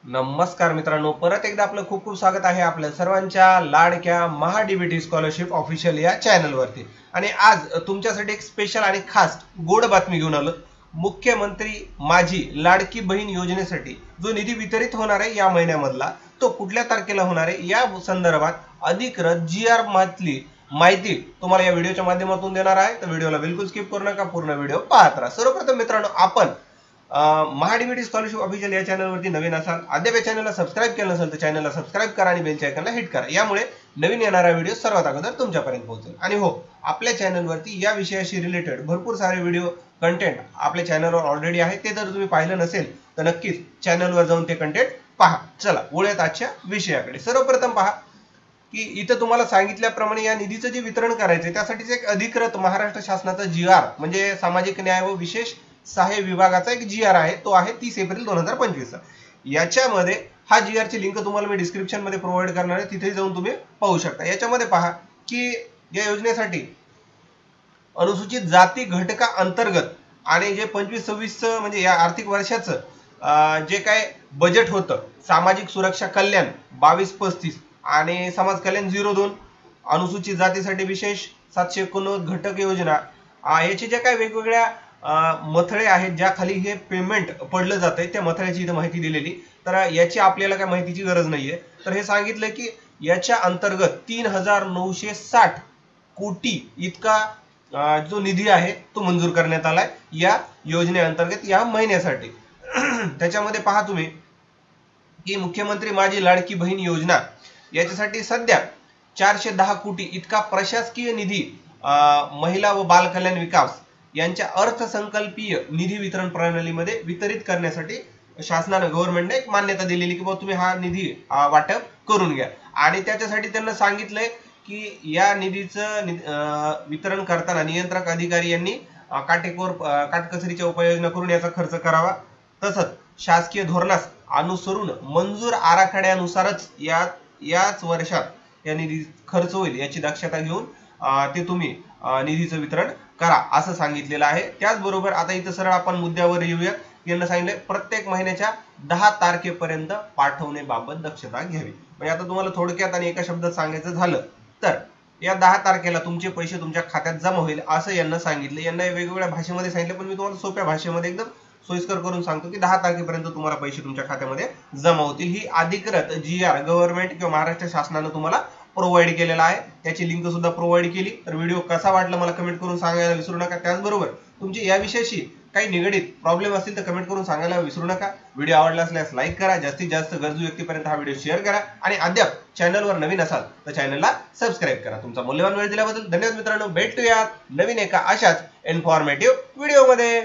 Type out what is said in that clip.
नमस्कार मित्रांनो, परत एकदा आपलं खूप खूप स्वागत आहे आपल्या सर्वांच्या लाडक्या महाडीबीटी स्कॉलरशिप ऑफिशियल या चॅनलवरती। आणि आज तुमच्यासाठी एक स्पेशल आणि खास गोड बातमी घेऊन आलो। मुख्यमंत्री माझी लाडकी बहीण योजनेसाठी जो निधी वितरित होणार आहे या महिन्यामधला, तो कुठल्या तारखेला होणार आहे या संदर्भात अधिकृत GR मधली माहिती तुम्हाला या व्हिडिओच्या माध्यमातून देणार आहे। तर व्हिडिओला बिलकुल स्किप करू नका, पूर्ण व्हिडिओ पाहत राहा। सर्वप्रथम मित्रांनो, आपण महाडीबीटी स्कॉलरशिप ऑफिशियल या चॅनलवरती नवीन असाल, अद्याप या चॅनलला सबस्क्राइब केलं नसेल तर चॅनलला सबस्क्राइब करा आणि बेलच्या आयकॉनला हिट करा। यामुळे नवीन येणारा व्हिडिओ सर्वात अगोदर तुमच्यापर्यंत पोहोचेल। आणि हो, आपल्या चॅनलवरती या विषयाशी रिलेटेड भरपूर सारे व्हिडिओ कंटेंट आपल्या चॅनलवर ऑलरेडी आहे। ते जर तुम्ही पाहिलं नसेल तर नक्कीच चॅनलवर जाऊन ते कंटेंट पहा। चला वळूयात आजच्या विषयाकडे। सर्वप्रथम पहा की इथं तुम्हाला सांगितल्याप्रमाणे या निधीचं जे वितरण करायचं त्यासाठीच एक अधिकृत महाराष्ट्र शासनाचा GR म्हणजे सामाजिक न्याय व विशेष सहाय्य विभागाचा एक GR आहे, तो आहे 30 एप्रिल 2025 याच्यामध्ये हा GR ची लिंक तुम्हाला मी डिस्क्रिप्शन मध्ये प्रोव्हाइड करणार आहे, तिथे जाऊन तुम्ही पाहू शकता। याच्यामध्ये पहा की या योजनेसाठी अनुसूचित जाती घटका अंतर्गत आणि जे 25-26 म्हणजे या आर्थिक वर्षाचं जे काय बजेट होतं, सामाजिक सुरक्षा कल्याण 22-35 आणि समाज कल्याण 02, अनुसूचित जातीसाठी विशेष 789 घटक योजना, याचे जे काय वेगवेगळ्या मथळे आहेत ज्या खाली हे पेमेंट पडलं जातंय त्या मथळ्याची इथे माहिती दिलेली। तर याची आपल्याला काय माहितीची गरज नाहीये। तर हे सांगितलं की याच्या अंतर्गत 3960 कोटी इतका जो निधी आहे तो मंजूर करण्यात आलाय या योजनेअंतर्गत या महिन्यासाठी। त्याच्यामध्ये पहा तुम्ही की मुख्यमंत्री माझी लाडकी बहीण योजना याच्यासाठी सध्या 410 कोटी इतका प्रशासकीय निधी महिला व बाल कल्याण विकास यांच्या अर्थसंकल्पीय निधी वितरण प्रणालीमध्ये वितरित करण्यासाठी शासनाने गव्हर्नमेंटने एक मान्यता दिलेली की तुम्ही हा निधी वाटप करून घ्या। आणि त्याच्यासाठी त्यांना सांगितलंय की या निधीचं वितरण करताना नियंत्रक अधिकारी यांनी काटकसरीच्या उपाययोजना करून याचा खर्च करावा। तसंच शासकीय धोरणास अनुसरून मंजूर आराखड्यानुसारच याच वर्षात या निधी खर्च होईल याची दक्षता घेऊन ते तुम्ही निधीचं वितरण करा असं सांगितलेलं आहे। त्याचबरोबर आता इथं सरळ आपण मुद्द्यावर येऊया। यांना सांगितलंय प्रत्येक महिन्याच्या 10 तारखेपर्यंत पाठवण्याबाबत दक्षता घ्यावी। म्हणजे आता तुम्हाला थोडक्यात आणि एका शब्दात सांगायचं झालं तर या 10 तारखेला तुमचे पैसे तुमच्या खात्यात जमा होईल असं यांना सांगितलं। यांना वेगवेगळ्या भाषेमध्ये सांगितलं, पण मी तुम्हाला सोप्या भाषेमध्ये एकदम सोयीस्कर करून सांगतो की 10 तारखेपर्यंत तुम्हाला पैसे तुमच्या खात्यामध्ये जमा होतील। ही अधिकृत GR गव्हर्नमेंट किंवा महाराष्ट्र शासनाने तुम्हाला प्रोव्हाइड केलेला आहे, त्याची लिंक सुद्धा प्रोव्हाइड केली। तर व्हिडिओ कसा वाटला मला कमेंट करून सांगायला विसरू नका। त्याचबरोबर तुमची या विषयाशी काही निगडित प्रॉब्लेम असतील तर कमेंट करून सांगायला विसरू नका। व्हिडिओ आवडला असल्यास लाईक करा, जास्तीत जास्त गरजू व्यक्तीपर्यंत हा व्हिडिओ शेअर करा आणि अद्याप चॅनलवर नवीन असाल तर चॅनलला सबस्क्राइब करा। तुमचा मूल्यवान वेळ दिल्याबद्दल धन्यवाद मित्रांनो। भेटूयात नवीन एका अशाच इन्फॉर्मेटिव्ह व्हिडिओमध्ये।